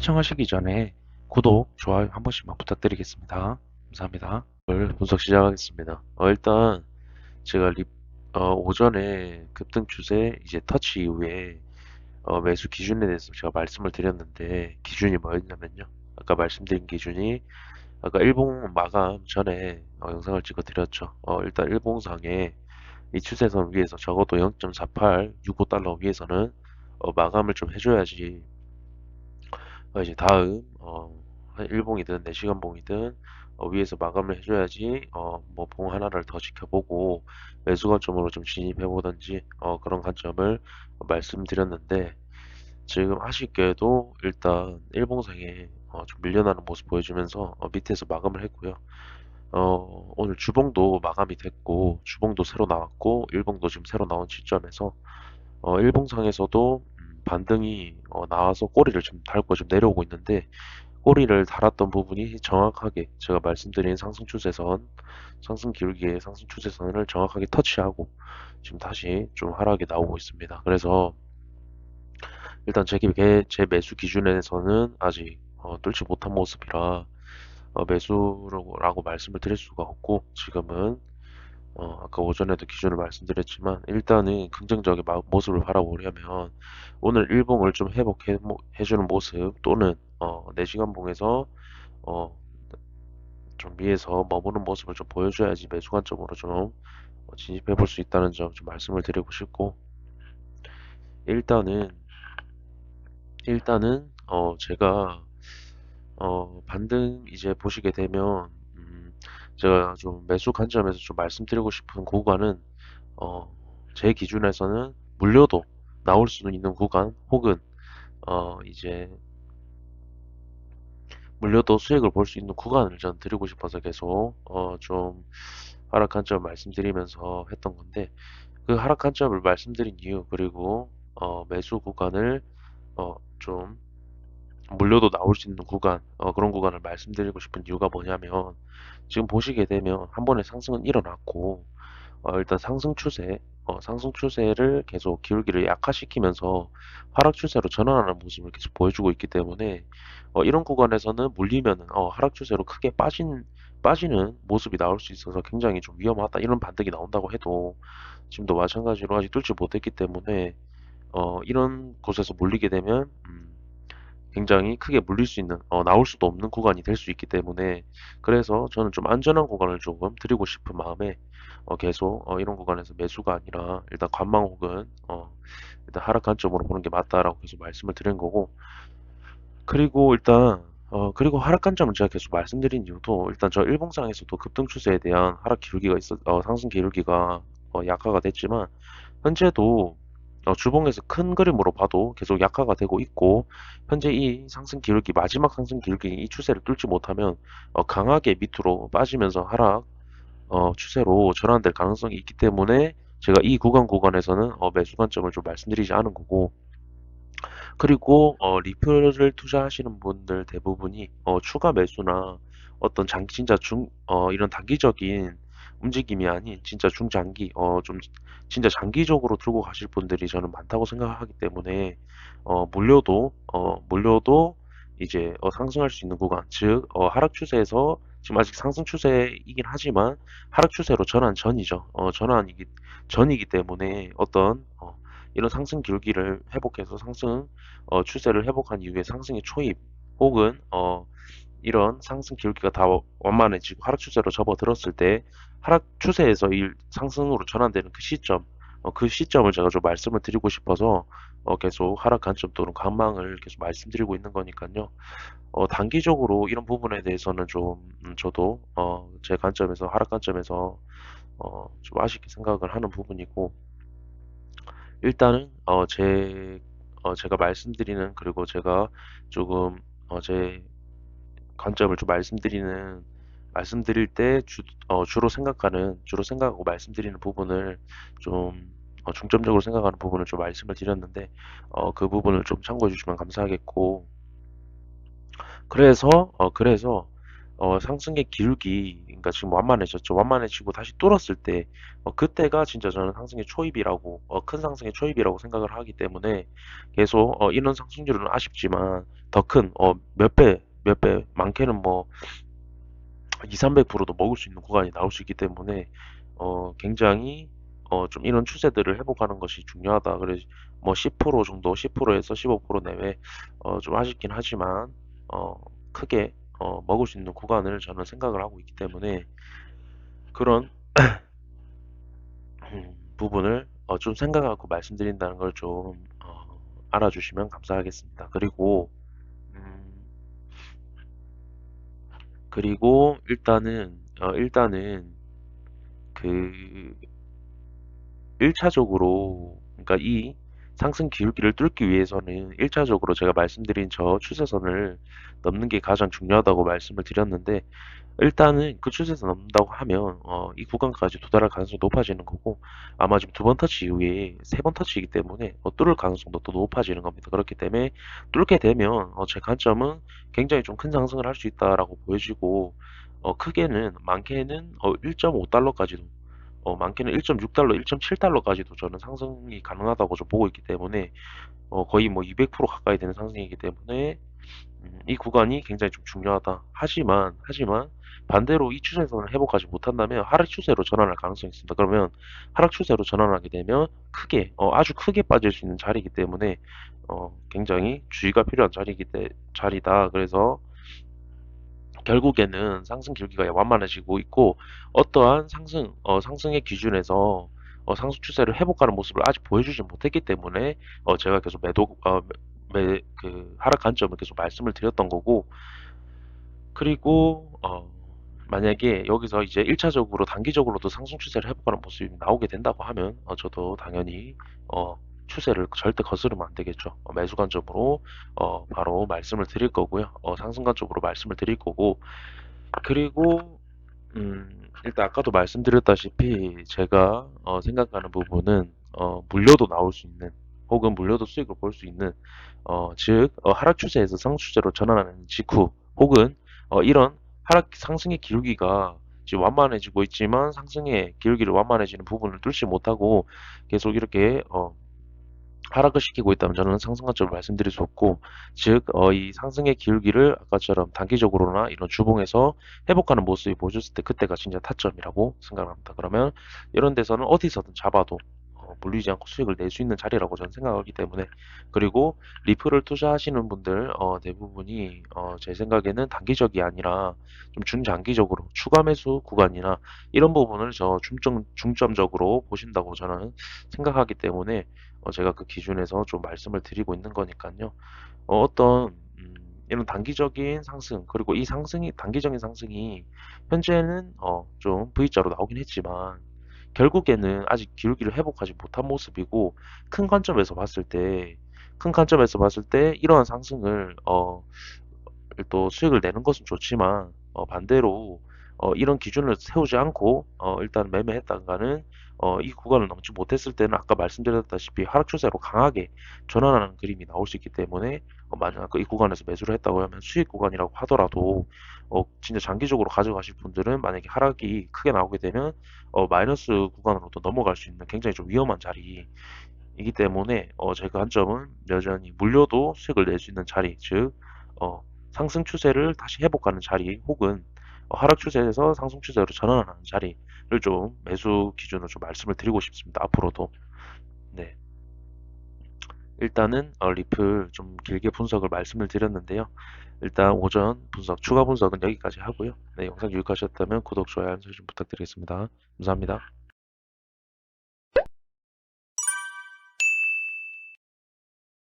시청하시기 전에 구독, 좋아요 한 번씩만 부탁드리겠습니다. 감사합니다. 오늘 분석 시작하겠습니다. 일단 제가 오전에 급등 추세 이제 터치 이후에 매수 기준에 대해서 제가 말씀을 드렸는데 기준이 뭐였냐면요. 아까 말씀드린 기준이 아까 일봉 마감 전에 영상을 찍어 드렸죠. 일단 일봉상에 이 추세선 위에서 적어도 0.48, 65달러 위에서는 마감을 좀 해줘야지 이제 다음 한 일봉이든 4시간봉이든 위에서 마감을 해줘야지 뭐 봉 하나를 더 지켜보고 매수 관점으로 좀 진입해 보든지 그런 관점을 말씀드렸는데 지금 아쉽게도 일단 일봉상에 좀 밀려나는 모습 보여주면서 밑에서 마감을 했고요. 오늘 주봉도 마감이 됐고 주봉도 새로 나왔고 일봉도 지금 새로 나온 시점에서 일봉상에서도 반등이 나와서 꼬리를 좀 달고 좀 내려오고 있는데 꼬리를 달았던 부분이 정확하게 제가 말씀드린 상승 추세선, 상승 기울기의 상승 추세선을 정확하게 터치하고 지금 다시 좀 하락이 나오고 있습니다. 그래서 일단 제 매수 기준에서는 아직 뚫지 못한 모습이라 매수라고 말씀을 드릴 수가 없고 지금은 아까 오전에도 기준을 말씀드렸지만 일단은 긍정적인 모습을 바라보려면 오늘 일봉을 좀 회복해주는 모습 또는 4시간 봉에서 어, 좀 위에서 머무는 모습을 좀 보여줘야지 매수 관점으로 좀 진입해 볼 수 있다는 점 좀 말씀을 드리고 싶고 일단은 제가 반등 이제 보시게 되면 제가 좀 매수 관점에서 좀 말씀드리고 싶은 구간은 어, 제 기준에서는 물려도 나올 수 있는 구간 혹은 이제 물려도 수익을 볼 수 있는 구간을 전 드리고 싶어서 계속 좀 하락 관점 말씀드리면서 했던 건데 그 하락 관점을 말씀드린 이유 그리고 매수 구간을 좀 물려도 나올 수 있는 구간 그런 구간을 말씀드리고 싶은 이유가 뭐냐면 지금 보시게 되면 한 번에 상승은 일어났고 일단 상승 추세를 계속 기울기를 약화시키면서 하락 추세로 전환하는 모습을 계속 보여주고 있기 때문에 이런 구간에서는 물리면은 하락 추세로 크게 빠지는 모습이 나올 수 있어서 굉장히 좀 위험하다. 이런 반등이 나온다고 해도 지금도 마찬가지로 아직 뚫지 못했기 때문에 이런 곳에서 물리게 되면 굉장히 크게 물릴 수 있는 나올 수도 없는 구간이 될 수 있기 때문에 그래서 저는 좀 안전한 구간을 조금 드리고 싶은 마음에 계속 이런 구간에서 매수가 아니라 일단 관망 혹은 일단 하락 관점으로 보는 게 맞다라고 계속 말씀을 드린 거고 그리고 일단 그리고 하락 관점을 제가 계속 말씀드린 이유도 일단 저 일봉상에서도 급등 추세에 대한 하락 기울기가 상승 기울기가 약화가 됐지만 현재도 주봉에서 큰 그림으로 봐도 계속 약화가 되고 있고 현재 이 상승 기울기 마지막 상승 기울기 이 추세를 뚫지 못하면 강하게 밑으로 빠지면서 하락 추세로 전환될 가능성이 있기 때문에 제가 이 구간에서는 매수 관점을 좀 말씀드리지 않은 거고 그리고 리플을 투자하시는 분들 대부분이 추가 매수나 어떤 진짜 이런 단기적인 움직임이 아닌 진짜 중장기 좀 진짜 장기적으로 들고 가실 분들이 저는 많다고 생각하기 때문에 물려도 이제 상승할 수 있는 구간 즉 하락 추세에서 지금 아직 상승 추세이긴 하지만 하락 추세로 전환 전이죠. 전환이기 전이기 때문에 어떤 이런 상승 기울기를 회복해서 상승 추세를 회복한 이후에 상승의 초입 혹은 이런 상승 기울기가 다 완만해지고 하락 추세로 접어들었을 때 하락 추세에서 이 상승으로 전환되는 그 시점을 제가 좀 말씀을 드리고 싶어서 계속 하락 관점 또는 관망을 계속 말씀드리고 있는 거니까요. 단기적으로 이런 부분에 대해서는 좀 저도 제 관점에서 하락 관점에서 좀 아쉽게 생각을 하는 부분이고 일단은 제가 말씀드리는 그리고 제가 조금 제 관점을 좀 말씀드릴 때 주로 생각하고 말씀드리는 부분을 좀 중점적으로 생각하는 부분을 좀 말씀을 드렸는데 그 부분을 좀 참고해 주시면 감사하겠고 그래서 상승의 기울기, 그러니까 지금 완만해졌죠. 완만해지고 다시 뚫었을 때, 그때가 진짜 저는 상승의 초입이라고, 큰 상승의 초입이라고 생각을 하기 때문에 계속, 이런 상승률은 아쉽지만 더 큰, 몇 배, 많게는 뭐 2, 300%도 먹을 수 있는 구간이 나올 수 있기 때문에, 굉장히, 좀 이런 추세들을 회복하는 것이 중요하다. 그래서 뭐 10% 정도, 10%에서 15% 내외, 좀 아쉽긴 하지만, 어, 크게, 먹을 수 있는 구간을 저는 생각을 하고 있기 때문에 그런 부분을 좀 생각하고 말씀드린다는 걸 좀 알아주시면 감사하겠습니다. 음, 그리고 일단은 그 1차적으로, 그러니까 이 상승 기울기를 뚫기 위해서는 1차적으로 제가 말씀드린 저 추세선을 넘는 게 가장 중요하다고 말씀을 드렸는데, 일단은 그 추세선 넘는다고 하면 이 구간까지 도달할 가능성이 높아지는 거고, 아마 지금 두 번 터치 이후에 세 번 터치이기 때문에 뚫을 가능성도 또 높아지는 겁니다. 그렇기 때문에 뚫게 되면 제 관점은 굉장히 좀 큰 상승을 할 수 있다라고 보여지고, 크게는 많게는 1.5달러까지도, 많게는 1.6달러, 1.7달러까지도 저는 상승이 가능하다고 좀 보고 있기 때문에, 거의 뭐 200% 가까이 되는 상승이기 때문에, 이 구간이 굉장히 좀 중요하다. 하지만 반대로 이 추세선을 회복하지 못한다면 하락 추세로 전환할 가능성이 있습니다. 그러면 하락 추세로 전환하게 되면 아주 크게 빠질 수 있는 자리이기 때문에, 굉장히 주의가 필요한 자리다. 그래서 결국에는 상승 기울기가 완만해지고 있고, 어떠한 상승의 기준에서 상승 추세를 회복하는 모습을 아직 보여주지 못했기 때문에, 제가 계속 그 하락 관점을 계속 말씀을 드렸던 거고, 그리고 만약에 여기서 이제 1차적으로 단기적으로도 상승 추세를 회복하는 모습이 나오게 된다고 하면, 저도 당연히 추세를 절대 거스르면 안 되겠죠. 매수 관점으로 바로 말씀을 드릴 거고요. 상승 관점으로 말씀을 드릴 거고, 그리고 일단 아까도 말씀드렸다시피 제가 생각하는 부분은, 물려도 나올 수 있는, 혹은 물려도 수익을 볼 수 있는, 즉 하락 추세에서 상승 추세로 전환하는 직후, 혹은 이런 하락 상승의 기울기가 지금 완만해지고 있지만 상승의 기울기를 완만해지는 부분을 뚫지 못하고 계속 이렇게 하락을 시키고 있다면 저는 상승 관점을 말씀드릴 수 없고, 즉, 이 상승의 기울기를 아까처럼 단기적으로나 이런 주봉에서 회복하는 모습이 보여줬을 때 그때가 진짜 타점이라고 생각합니다. 그러면 이런 데서는 어디서든 잡아도 물리지 않고 수익을 낼 수 있는 자리라고 저는 생각하기 때문에, 그리고 리플을 투자하시는 분들 대부분이 제 생각에는 단기적이 아니라 좀 중장기적으로 추가 매수 구간이나 이런 부분을 중점적으로 보신다고 저는 생각하기 때문에, 제가 그 기준에서 좀 말씀을 드리고 있는 거니까요. 어떤 이런 단기적인 상승, 그리고 이 단기적인 상승이 현재는 좀 V자로 나오긴 했지만 결국에는 아직 기울기를 회복하지 못한 모습이고, 큰 관점에서 봤을 때 이러한 상승을 또 수익을 내는 것은 좋지만, 반대로 이런 기준을 세우지 않고 일단 매매했다가는 이 구간을 넘지 못했을 때는 아까 말씀드렸다시피 하락 추세로 강하게 전환하는 그림이 나올 수 있기 때문에, 만약 이 구간에서 매수를 했다고 하면 수익 구간이라고 하더라도 진짜 장기적으로 가져가실 분들은 만약에 하락이 크게 나오게 되면 마이너스 구간으로도 넘어갈 수 있는 굉장히 좀 위험한 자리이기 때문에, 제 관점은 여전히 물려도 수익을 낼 수 있는 자리, 즉 어, 상승 추세를 다시 회복하는 자리, 혹은 하락 추세에서 상승 추세로 전환하는 자리를 좀 매수 기준으로 좀 말씀을 드리고 싶습니다. 앞으로도. 네. 일단은 리플 좀 길게 분석을 말씀을 드렸는데요. 일단 오전 분석, 추가 분석은 여기까지 하고요. 네, 영상 유익하셨다면 구독, 좋아요, 알림 설정 부탁드리겠습니다. 감사합니다.